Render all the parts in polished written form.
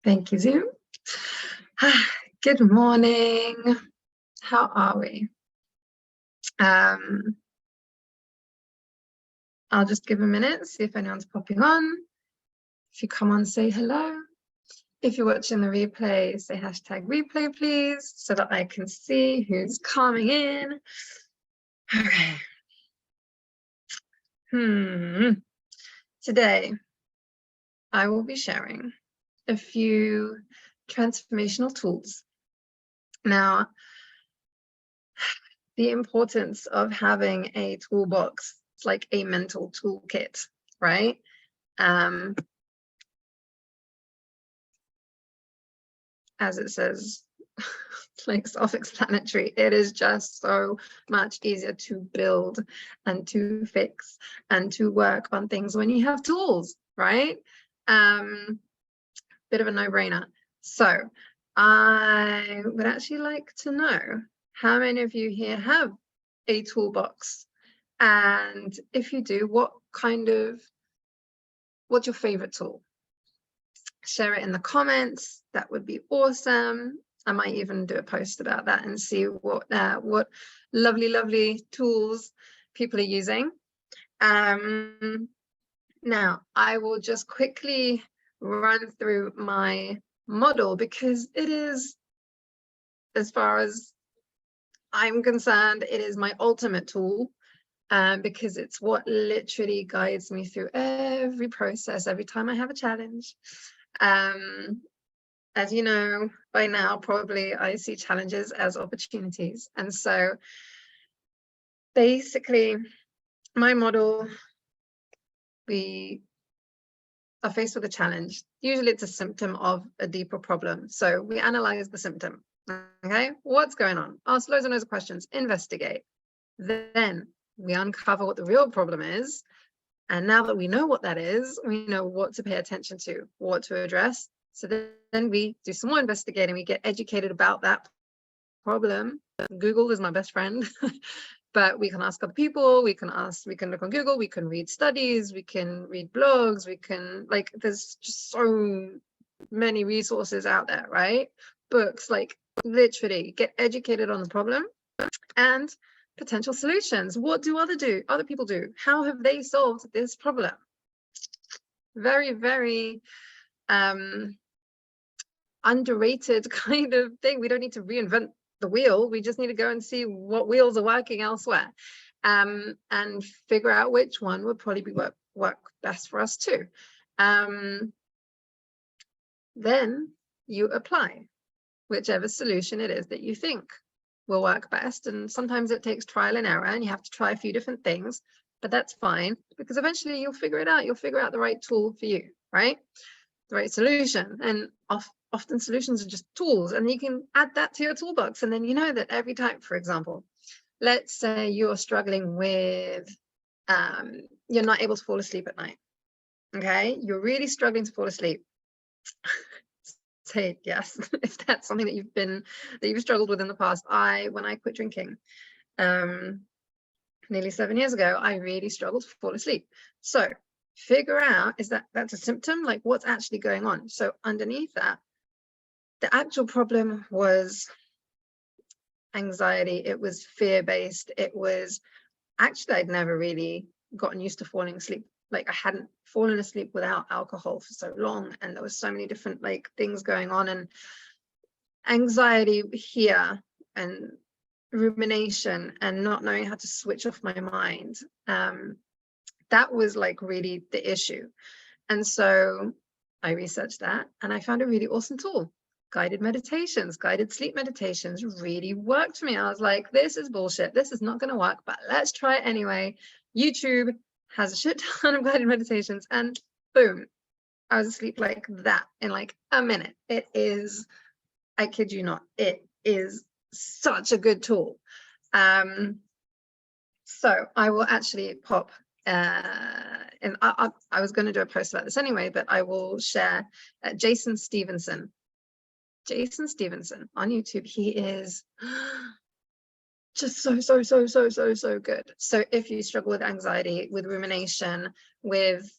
Thank you, Zoom. Good morning. How are we? I'll just give a minute, see if anyone's popping on. If you come on, say hello. If you're watching the replay, say #replay, please, so that I can see who's coming in. Okay. Today, I will be sharing a few transformational tools. Now, the importance of having a toolbox, it's like a mental toolkit, right? As it says, like self-explanatory, it is just so much easier to build and to fix and to work on things when you have tools, right? Bit of a no-brainer. So I would actually like to know how many of you here have a toolbox, and if you do, what's your favorite tool? Share it in the comments. That would be awesome. I might even do a post about that and see what lovely tools people are using. Now I will just quickly run through my model, because it is, as far as I'm concerned, it is my ultimate tool, because it's what literally guides me through every process, every time I have a challenge. As you know by now, probably, I see challenges as opportunities. And so basically, my model, we are faced with a challenge. Usually it's a symptom of a deeper problem. So we analyze the symptom. Okay, what's going on? Ask loads and loads of questions, investigate. Then we uncover what the real problem is. And now that we know what that is, we know what to pay attention to, what to address. So then we do some more investigating, we get educated about that problem. Google is my best friend, but we can ask other people, we can look on Google, we can read studies, we can read blogs, we can, like, there's just so many resources out there, right? Books, like, literally get educated on the problem and potential solutions. What do other people do? How have they solved this problem? Very underrated kind of thing. We don't need to reinvent the wheel. We just need to go and see what wheels are working elsewhere, and figure out which one would probably work best for us too. Then you apply whichever solution it is that you think will work best. And sometimes it takes trial and error, and you have to try a few different things, but that's fine, because eventually you'll figure it out. You'll figure out the right tool for you, right? The right solution. And often solutions are just tools, and you can add that to your toolbox. And then you know that every time, for example, let's say you're struggling with, you're not able to fall asleep at night. Okay, you're really struggling to fall asleep. Say yes if that's something that you've struggled with in the past. When I quit drinking nearly 7 years ago, I really struggled to fall asleep. So figure out, that's a symptom? Like, what's actually going on? So underneath that, the actual problem was anxiety. It was fear-based. It was, actually, I'd never really gotten used to falling asleep. Like, I hadn't fallen asleep without alcohol for so long, and there was so many different, like, things going on, and anxiety here, and rumination, and not knowing how to switch off my mind. That was, like, really the issue. And so I researched that, and I found a really awesome tool. Guided meditations, guided sleep meditations really worked for me. I was like, this is bullshit. This is not going to work, but let's try it anyway. YouTube has a shit ton of guided meditations, and boom, I was asleep like that in like a minute. It is, I kid you not, it is such a good tool. So I will actually pop, and I was going to do a post about this anyway, but I will share Jason Stevenson on YouTube. He is just so good. So if you struggle with anxiety, with rumination, with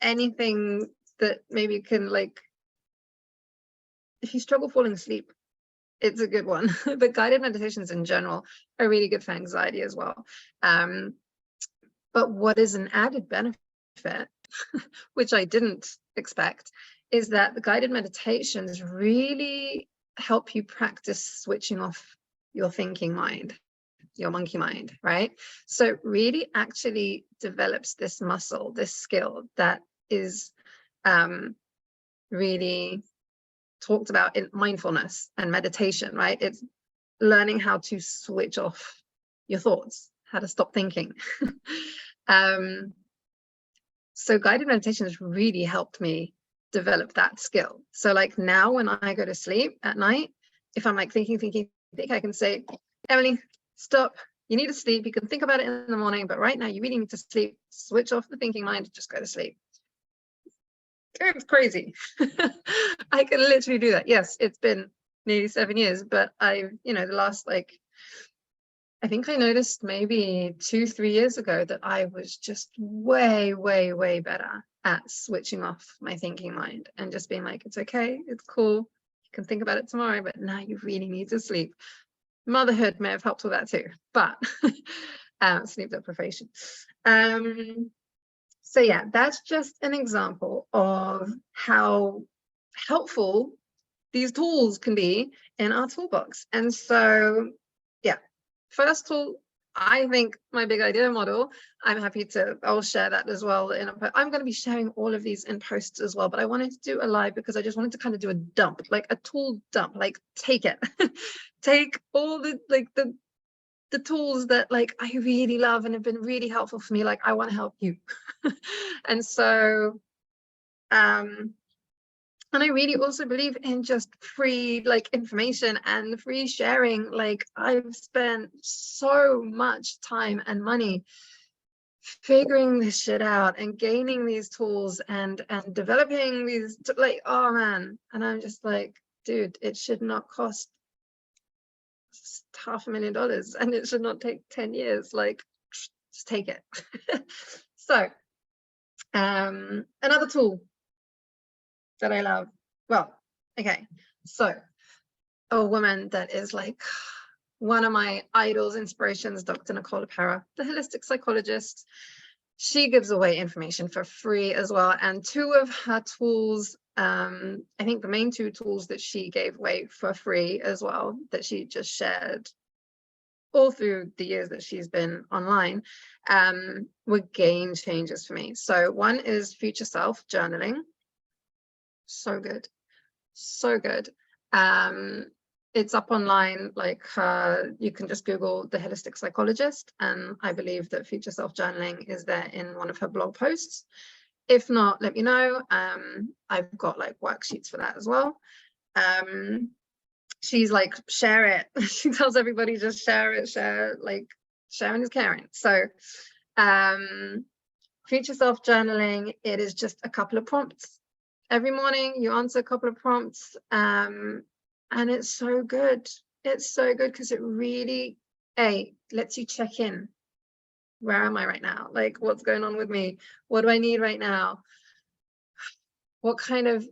anything that maybe can, like, if you struggle falling asleep, it's a good one. But guided meditations in general are really good for anxiety as well. But what is an added benefit, which I didn't expect, is that the guided meditations really help you practice switching off your thinking mind, your monkey mind, right? So it really actually develops this muscle, this skill that is really talked about in mindfulness and meditation, right? It's learning how to switch off your thoughts, how to stop thinking. So guided meditation has really helped me develop that skill. So like now when I go to sleep at night, if I'm like thinking, I can say, Emily, stop. You need to sleep. You can think about it in the morning, but right now you really need to sleep. Switch off the thinking mind, just go to sleep. It's crazy. I can literally do that. Yes, it's been nearly 7 years, but I've, the last, like, I think I noticed maybe 2-3 years ago that I was just way better at switching off my thinking mind and just being like, it's okay, it's cool, you can think about it tomorrow, but now you really need to sleep. Motherhood may have helped with that too, but sleep deprivation. So yeah, that's just an example of how helpful these tools can be in our toolbox. And so, yeah, first tool, I think my big idea model, I'll share that as well. I'm going to be sharing all of these in posts as well, but I wanted to do a live because I just wanted to kind of do a dump, like a tool dump, like take it, take all the, like the tools that like I really love and have been really helpful for me. Like I want to help you. And so, and I really also believe in just free like information and free sharing. Like I've spent so much time and money figuring this shit out and gaining these tools and developing these, like, oh man. And I'm just like, dude, it should not cost $500,000 and it should not take 10 years. Like, just take it. So another tool that I love, well, okay, so a woman that is like one of my idols, inspirations, Dr. Nicole LePera, the holistic psychologist. She gives away information for free as well, and two of her tools, I think the main two tools that she gave away for free as well, that she just shared all through the years that she's been online, were game changers for me. So one is future self journaling. So good, so good. It's up online, like you can just Google the holistic psychologist, and I believe that future self journaling is there in one of her blog posts. If not, let me know. I've got like worksheets for that as well. She's like, share it. She tells everybody, just share it, like sharing is caring. So future self journaling, it is just a couple of prompts every morning. You answer a couple of prompts, and it's so good. It's so good because it really lets you check in. Where am I right now? Like, what's going on with me? What do I need right now? What kind of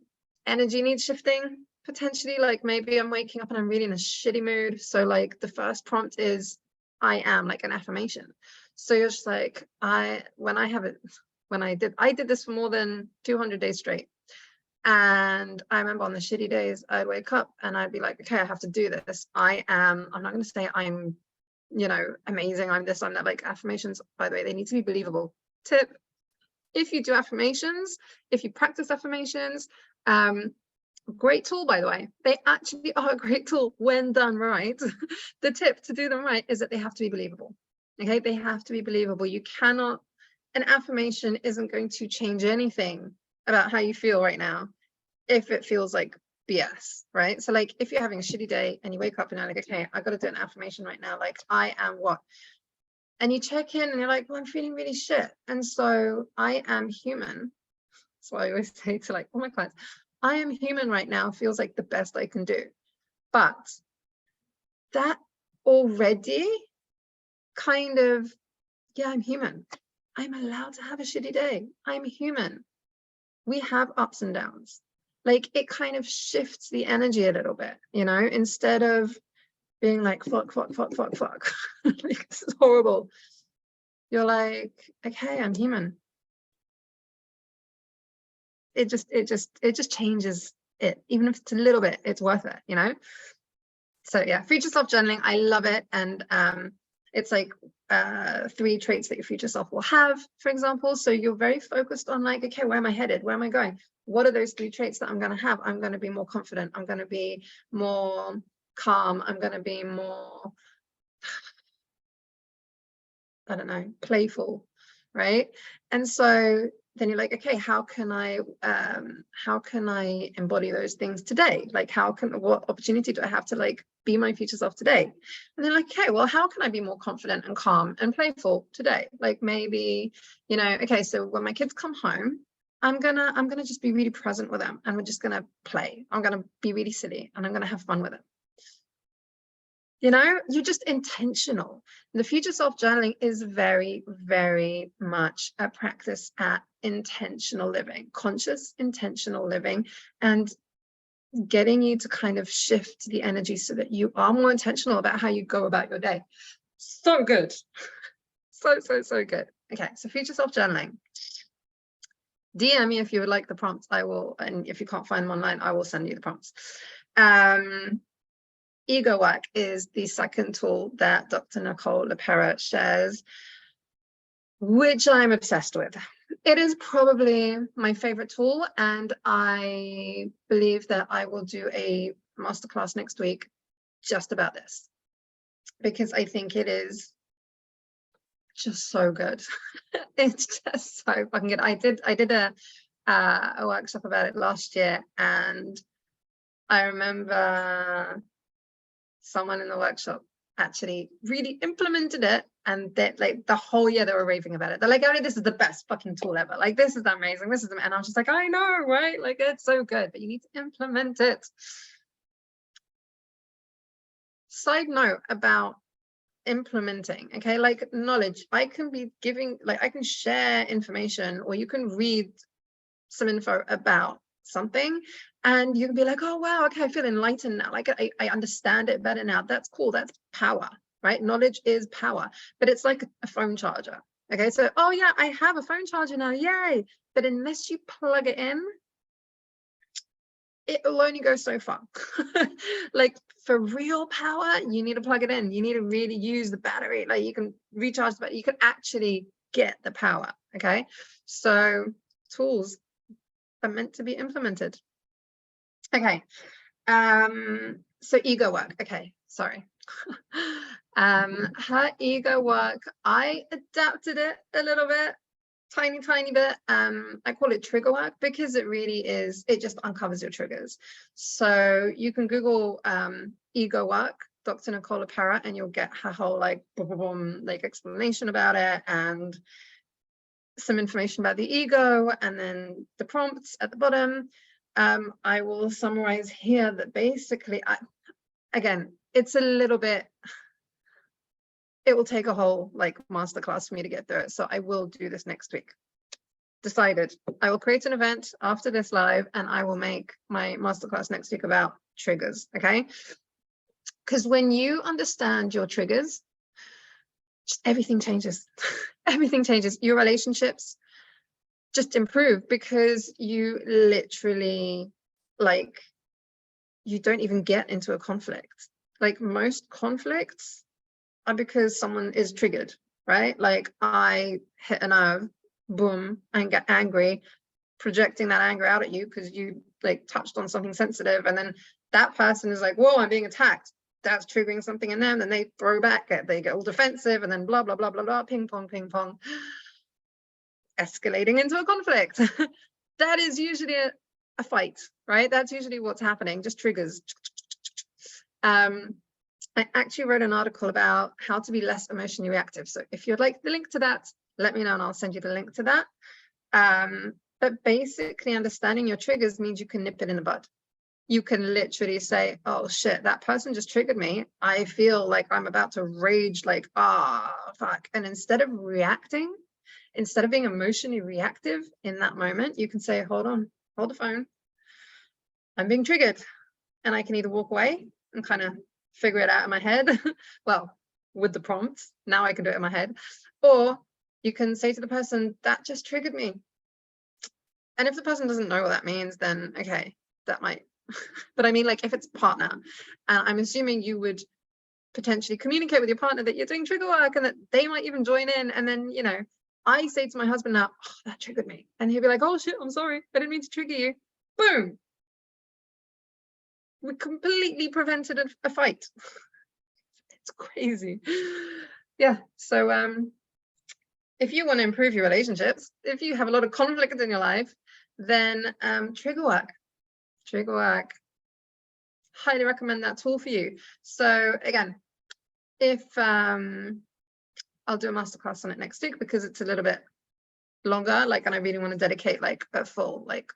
energy needs shifting? Potentially, like maybe I'm waking up and I'm really in a shitty mood. So like the first prompt is I am, like an affirmation. So you're just like, I did this for more than 200 days straight. And I remember on the shitty days, I'd wake up and I'd be like, okay, I have to do this. I'm not going to say I'm, amazing, I'm this, I'm that. Like affirmations, by the way, they need to be believable. Tip: if you do affirmations, if you practice affirmations, great tool, by the way. They actually are a great tool when done right. The tip to do them right is that they have to be believable. Okay, they have to be believable. You cannot, an affirmation isn't going to change anything about how you feel right now if it feels like BS, right? So like if you're having a shitty day and you wake up and you're like, okay, I got to do an affirmation right now, like I am what? And you check in and you're like, well, I'm feeling really shit. And so I am human. That's what I always say to like all my clients. I am human right now feels like the best I can do. But that already kind of, yeah, I'm human. I'm allowed to have a shitty day. I'm human. we have ups and downs. Like, it kind of shifts the energy a little bit, you know, instead of being like, fuck. Like, this is horrible. You're like, okay, I'm human. It just changes it. Even if it's a little bit, it's worth it, you know? So yeah, future self journaling, I love it. And it's like 3 traits that your future self will have, for example. So you're very focused on like, okay, where am I headed? Where am I going? What are those 3 traits that I'm going to have? I'm going to be more confident. I'm going to be more calm. I'm going to be more, I don't know, playful, right? And so then you're like, okay, how can I embody those things today? Like, what opportunity do I have to like be my future self today? And then like, okay, well, how can I be more confident and calm and playful today? Like, maybe, you know, okay, so when my kids come home, I'm gonna just be really present with them, and we're just gonna play. I'm gonna be really silly, and I'm gonna have fun with it. You know, you're just intentional. The future self journaling is very, very much a practice at intentional living, conscious intentional living, and getting you to kind of shift the energy so that you are more intentional about how you go about your day. So good. So good. Okay, so future self journaling. DM me if you would like the prompts. I will, and if you can't find them online, I will send you the prompts. Ego work is the second tool that Dr. Nicole LePera shares, which I'm obsessed with. It is probably my favorite tool, and I believe that I will do a masterclass next week just about this, because I think it is just so good. It's just so fucking good. I did a workshop about it last year, and I remember someone in the workshop actually really implemented it, and that like the whole year they were raving about it. They're like, oh, this is the best fucking tool ever. Like, this is amazing. This is, and I was just like, I know, right? Like, it's so good, but you need to implement it. Side note about implementing, okay, like knowledge. I can be giving, like, I can share information, or you can read some info about something, and you can be like, oh wow, okay, I feel enlightened now, like I understand it better now. That's cool. That's power, right? Knowledge is power, but it's like a phone charger. Okay, so oh yeah, I have a phone charger now, yay. But unless you plug it in, it will only go so far. Like, for real power, you need to plug it in. You need to really use the battery. Like, you can recharge, but you can actually get the power. Okay, so tools are meant to be implemented. Okay, so ego work. Okay, sorry. Her ego work, I adapted it a little bit, tiny bit. I call it trigger work, because it really is, it just uncovers your triggers. So you can Google ego work, Dr. Nicole LePera, and you'll get her whole like like explanation about it, and some information about the ego, and then the prompts at the bottom. I will summarize here that basically, again, it's a little bit, it will take a whole like masterclass for me to get through it. So I will do this next week. Decided. I will create an event after this live, and I will make my masterclass next week about triggers. Okay, because when you understand your triggers, just everything changes. Everything changes. Your relationships just improve, because you literally, like, you don't even get into a conflict. Like, most conflicts are because someone is triggered, right? Like, I hit a nerve, boom, and get angry, projecting that anger out at you because you like touched on something sensitive, and then that person is like, whoa, I'm being attacked. That's triggering something in them, and they throw back, they get all defensive, and then blah blah blah blah blah, ping pong, escalating into a conflict. That is usually a fight, right? That's usually what's happening, just triggers. I actually wrote an article about how to be less emotionally reactive. So if you'd like the link to that, let me know and I'll send you the link to that. But basically, understanding your triggers means you can nip it in the bud. You can literally say, oh shit, that person just triggered me. I feel like I'm about to rage, like, ah, fuck. And instead of reacting, instead of being emotionally reactive in that moment, you can say, hold on, hold the phone. I'm being triggered. And I can either walk away and kind of figure it out in my head. Well, with the prompts, now I can do it in my head. Or you can say to the person, that just triggered me. And if the person doesn't know what that means, then okay, that might. But I mean, like if it's partner, and I'm assuming you would potentially communicate with your partner that you're doing trigger work and that they might even join in. And then, you know, I say to my husband now, oh, that triggered me. And he'll be like, oh shit, I'm sorry. I didn't mean to trigger you. Boom. We completely prevented a fight. It's crazy. Yeah. So if you want to improve your relationships, if you have a lot of conflict in your life, then trigger work. Highly recommend that tool for you. So again, if I'll do a masterclass on it next week because it's a little bit longer, like, and I really want to dedicate like a full like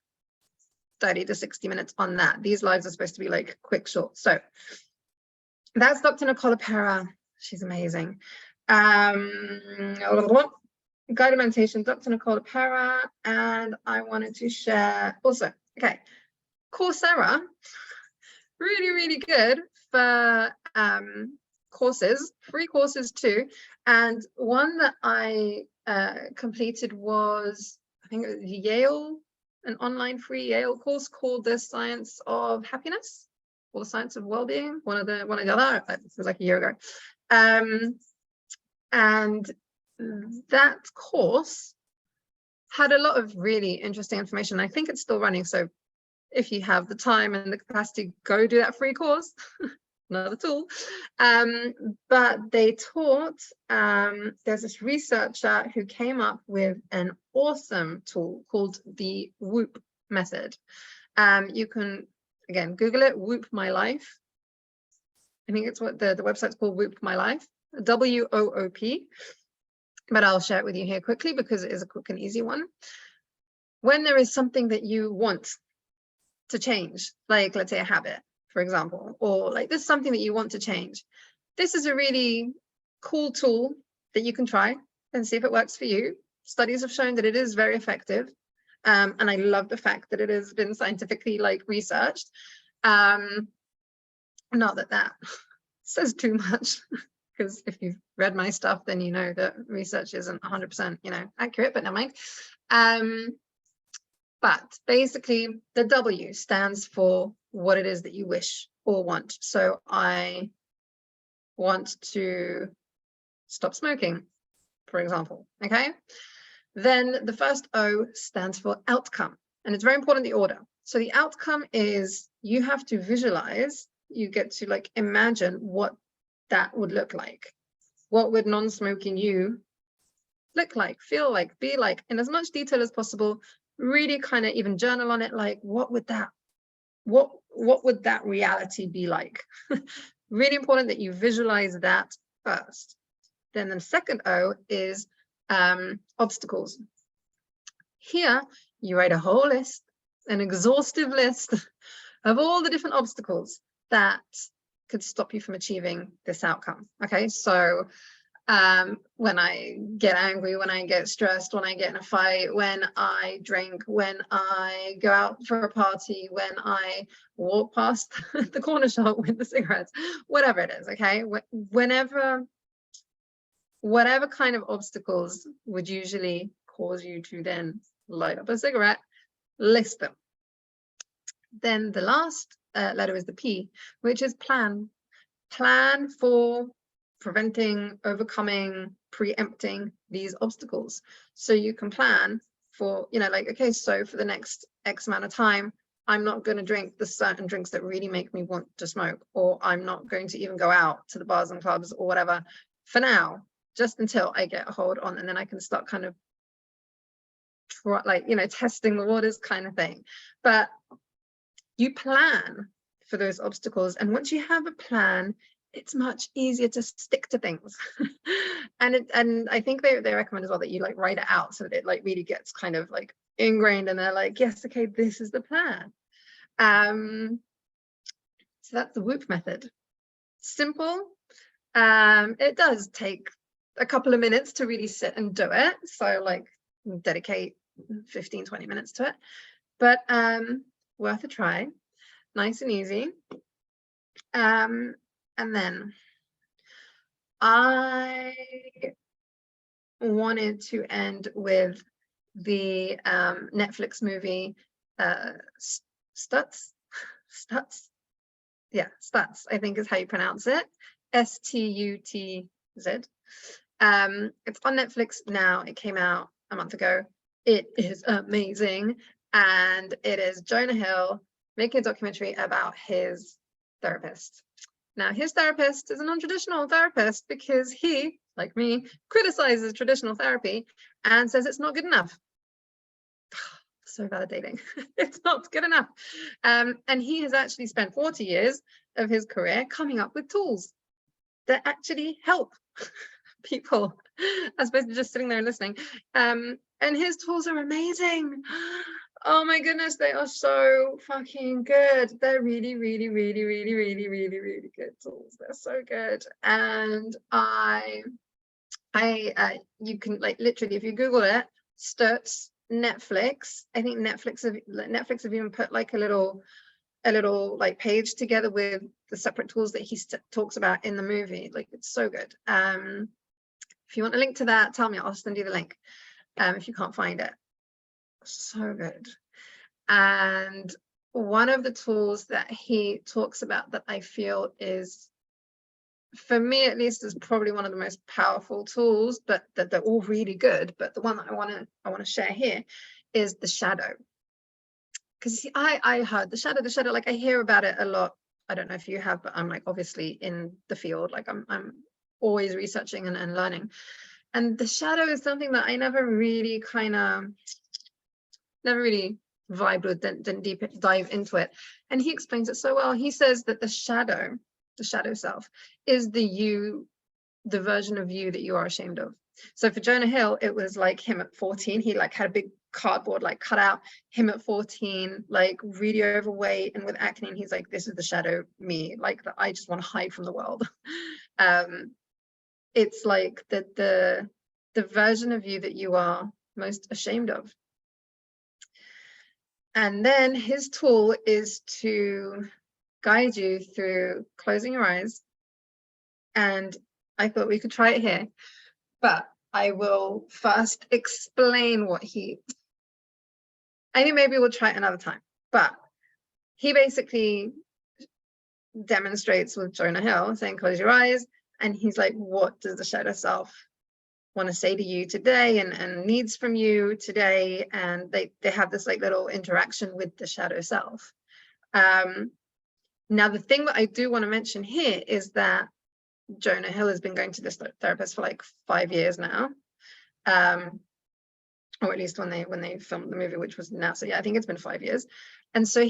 30 to 60 minutes on that. These lives are supposed to be like quick, short. So that's Dr. Nicole Pera. She's amazing. Guided meditation, Dr. Nicole Pera. And I wanted to share also, okay, Coursera, really, really good for courses, free courses too. And one that I completed was, I think it was Yale, an online free Yale course called The Science of Happiness or The Science of Wellbeing, one or the other. It was like a year ago. And that course had a lot of really interesting information. I think it's still running. So if you have the time and the capacity, go do that free course. Another tool. But they taught, there's this researcher who came up with an awesome tool called the Whoop method. You can, again, Google it, Whoop My Life. I think it's what the website's called, Whoop My Life, WOOP. But I'll share it with you here quickly because it is a quick and easy one. When there is something that you want to change, like let's say a habit, for example, or like this is something that you want to change, this is a really cool tool that you can try and see if it works for you. Studies have shown that it is very effective. And I love the fact that it has been scientifically like researched. Not that that says too much, because if you've read my stuff, then you know that research isn't 100%, you know, accurate, but never mind. But basically the W stands for what it is that you wish or want. So I want to stop smoking, for example, okay? Then the first O stands for outcome, and it's very important the order. So the outcome is you have to visualize, you get to like imagine what that would look like. What would non-smoking you look like, feel like, be like, in as much detail as possible. Really kind of even journal on it, like what would that reality be like? Really important that you visualize that first. Then the second O is obstacles. Here you write a whole list, an exhaustive list of all the different obstacles that could stop you from achieving this outcome. Okay, so when I get angry, when I get stressed, when I get in a fight, when I drink, when I go out for a party, when I walk past the corner shop with the cigarettes, whatever it is, okay? Whatever kind of obstacles would usually cause you to then light up a cigarette, list them. Then the last letter is the P, which is plan. Plan for preventing, overcoming, preempting these obstacles. So you can plan for, you know, like, okay, so for the next X amount of time, I'm not going to drink the certain drinks that really make me want to smoke, or I'm not going to even go out to the bars and clubs or whatever for now, just until I get a hold on, and then I can start kind of like, you know, testing the waters kind of thing. But you plan for those obstacles, and once you have a plan, it's much easier to stick to things. and I think they recommend as well that you like write it out so that it like really gets kind of like ingrained, and they're like, yes, okay, this is the plan. So that's the Whoop method. Simple. It does take a couple of minutes to really sit and do it. So like dedicate 15-20 minutes to it, but worth a try. Nice and easy. And then I wanted to end with the Netflix movie Stutz. Yeah, Stutz, I think is how you pronounce it. Stutz. It's on Netflix now. It came out a month ago. It is amazing, and it is Jonah Hill making a documentary about his therapist. Now, his therapist is a non-traditional therapist because he, like me, criticizes traditional therapy and says it's not good enough. So validating. It's not good enough. And he has actually spent 40 years of his career coming up with tools that actually help people, as opposed to just sitting there and listening. And his tools are amazing. Oh my goodness, they are so fucking good. They're really, really, really, really, really, really, really good tools. They're so good. And you can, like, literally, if you Google it, Stutz Netflix, I think Netflix have even put like a little like page together with the separate tools that he talks about in the movie. Like, it's so good. If you want a link to that, tell me, I'll send you the link. If you can't find it. So good. And one of the tools that he talks about that I feel is, for me at least, is probably one of the most powerful tools, but that they're all really good, but the one that I want to share here is the shadow. Because I heard the shadow, like I hear about it a lot. I don't know if you have, but I'm like obviously in the field, like I'm always researching and learning. And the shadow is something that I never really vibed with, didn't deep dive into it. And he explains it so well. He says that the shadow self is the version of you that you are ashamed of. So for Jonah Hill, it was like him at 14. He like had a big cardboard like cut out him at 14, like really overweight and with acne, and he's like, this is the shadow me, like that I just want to hide from the world. It's like the version of you that you are most ashamed of. And then his tool is to guide you through closing your eyes. And I thought we could try it here, but I will first explain what I think maybe we'll try it another time, but he basically demonstrates with Jonah Hill saying, close your eyes. And he's like, what does the shadow self want to say to you today and needs from you today? And they have this like little interaction with the shadow self. Now, the thing that I do want to mention here is that Jonah Hill has been going to this therapist for like 5 years now. Or at least when they filmed the movie, which was now. So yeah, I think it's been 5 years. And so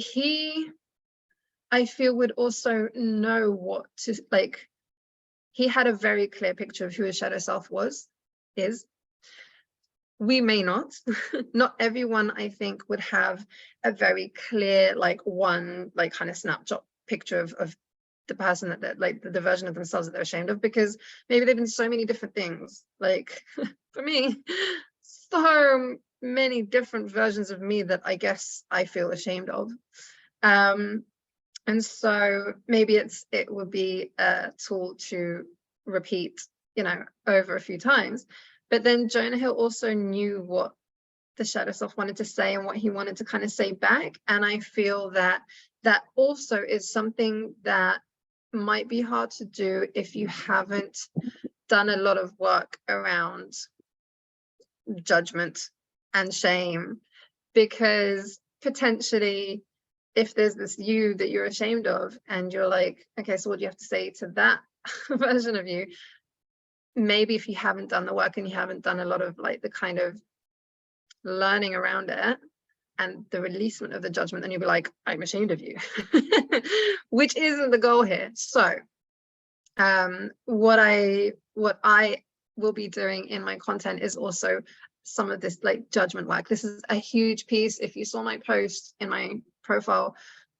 I feel would also know what to, like, he had a very clear picture of who his shadow self is. We may not. Not everyone, I think, would have a very clear, like, one, like, kind of snapshot picture of the person that like the version of themselves that they're ashamed of, because maybe they've been so many different things. Like for me, so many different versions of me that I guess I feel ashamed of. And so maybe it would be a tool to repeat, over a few times. But then Jonah Hill also knew what the shadow self wanted to say and what he wanted to kind of say back. And I feel that also is something that might be hard to do if you haven't done a lot of work around judgment and shame, because potentially if there's this you that you're ashamed of and you're like, okay, so what do you have to say to that version of you? Maybe if you haven't done the work and you haven't done a lot of like the kind of learning around it and the releasement of the judgment, then you'll be like, I'm ashamed of you, which isn't the goal here. So what I will be doing in my content is also some of this like judgment work. This is a huge piece. If you saw my post in my profile,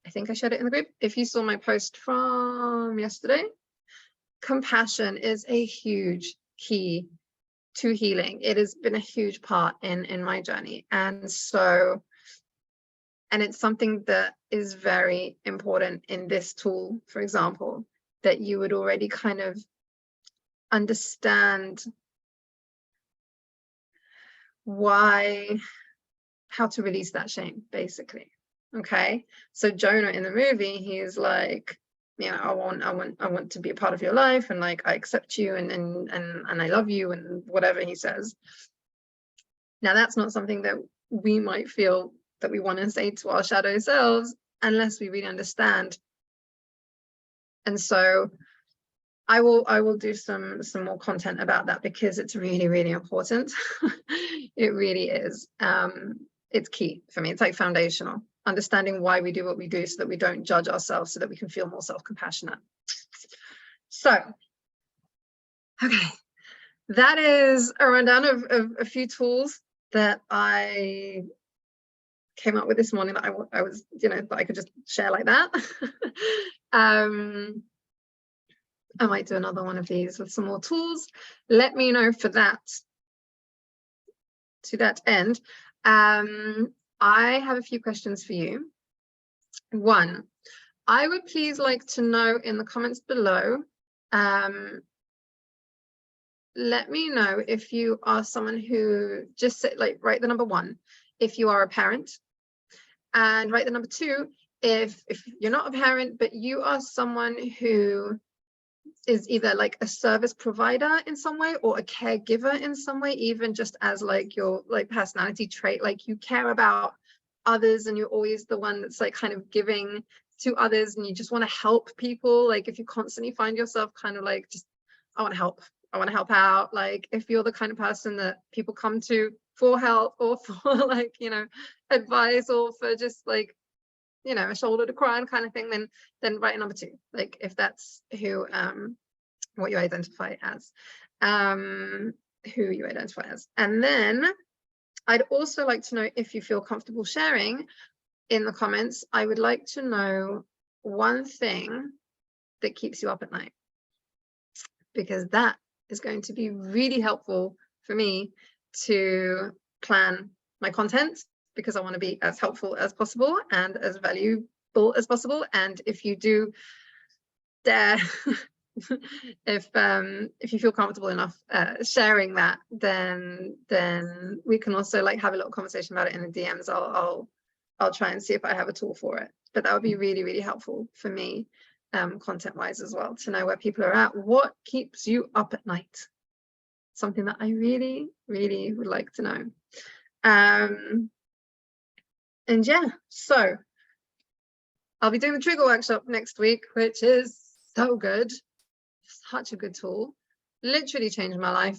I think I shared it in the group. If you saw my post from yesterday, compassion is a huge key to healing. It has been a huge part in my journey. And so, and it's something that is very important in this tool, for example, that you would already kind of understand how to release that shame, basically. Okay, so Jonah in the movie, he's like, you know, I want to be a part of your life, and like I accept you, and I love you, and whatever he says. Now that's not something that we might feel that we want to say to our shadow selves unless we really understand. And so I will do some more content about that, because it's really, really important. It really is. It's key for me. It's like foundational. Understanding why we do what we do so that we don't judge ourselves, so that we can feel more self-compassionate. So, okay, that is a rundown of a few tools that I came up with this morning that I was, you know, that I could just share like that. I might do another one of these with some more tools. Let me know for that. To that end, I have a few questions for you. One, I would please like to know in the comments below, let me know if you are someone who just write the number 1 if you are a parent, and write the number 2 if you're not a parent but you are someone who is either like a service provider in some way or a caregiver in some way, even just as like your like personality trait, like you care about others and you're always the one that's like kind of giving to others and you just want to help people. Like if you constantly find yourself kind of like, just I want to help out, like if you're the kind of person that people come to for help or for like, you know, advice or for just like, you know, a shoulder to cry on kind of thing, then write number 2, like if that's who what you identify as, who you identify as. And then I'd also like to know, if you feel comfortable sharing in the comments, I would like to know one thing that keeps you up at night, because that is going to be really helpful for me to plan my content, because I want to be as helpful as possible and as valuable as possible. And if you do dare, if you feel comfortable enough sharing that, then we can also like have a little conversation about it in the DMs. I'll try and see if I have a tool for it, but that would be really, really helpful for me, content wise as well, to know where people are at. What keeps you up at night? Something that I really, really would like to know. And yeah, so I'll be doing the trigger workshop next week, which is so good. Such a good tool. Literally changed my life.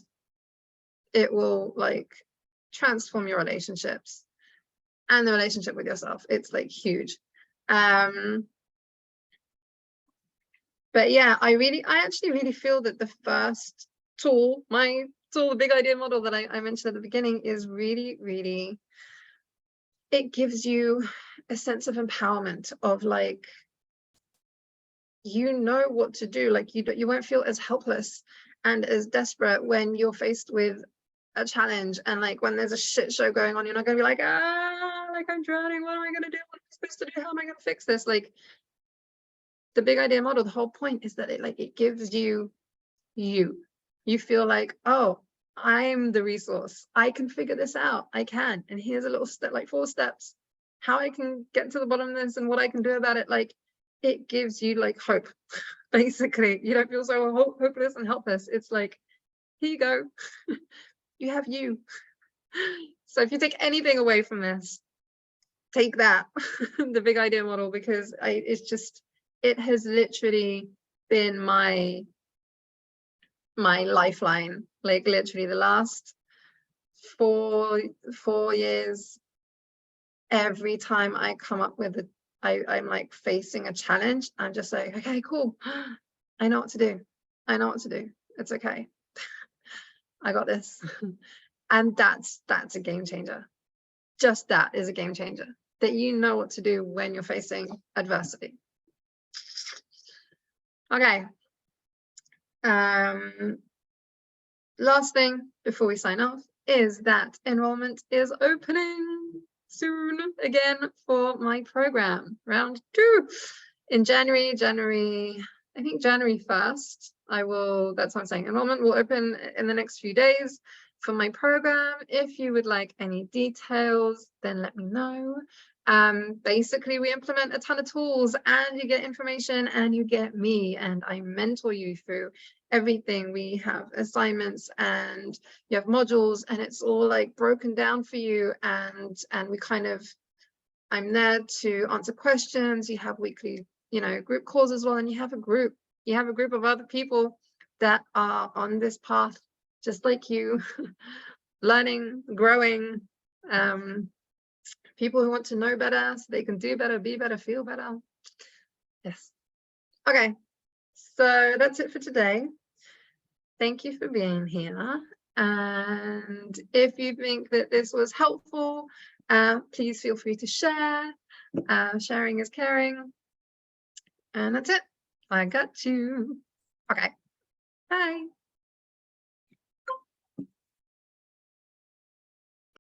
It will like transform your relationships and the relationship with yourself. It's like huge. But yeah, I actually really feel that the first tool, my tool, the big idea model that I mentioned at the beginning, is really, really, it gives you a sense of empowerment of like, you know what to do. Like you won't feel as helpless and as desperate when you're faced with a challenge, and like when there's a shit show going on, you're not gonna be like, like I'm drowning, what am I gonna do, what am I supposed to do, how am I gonna fix this? Like the big idea model, the whole point is that it gives you feel like, oh, I'm the resource, I can figure this out, I can, and here's a little step, like 4 steps how I can get to the bottom of this and what I can do about it. Like it gives you like hope. Basically, you don't feel so hopeless and helpless. It's like, here you go. You have you. So if you take anything away from this, take that, the big idea model, because it has literally been my lifeline. Like literally the last 4 years, every time I come up with I'm like facing a challenge, I'm just like, okay, cool, I know what to do, it's okay. I got this. And that's a game changer. Just that is a game changer, that you know what to do when you're facing adversity. Okay, last thing before we sign off is that enrollment is opening soon again for my program, round 2 in January, I think January 1st. That's what I'm saying. Enrollment will open in the next few days for my program. If you would like any details, then let me know. Basically, we implement a ton of tools and you get information and you get me, and I mentor you through everything. We have assignments and you have modules, and it's all like broken down for you, and we kind of, I'm there to answer questions. You have weekly, group calls as well, and you have a group of other people that are on this path just like you, learning, growing, people who want to know better so they can do better, be better, feel better. Yes. Okay, so that's it for today. Thank you for being here. And if you think that this was helpful, please feel free to share. Sharing is caring. And that's it. I got you. Okay. Bye.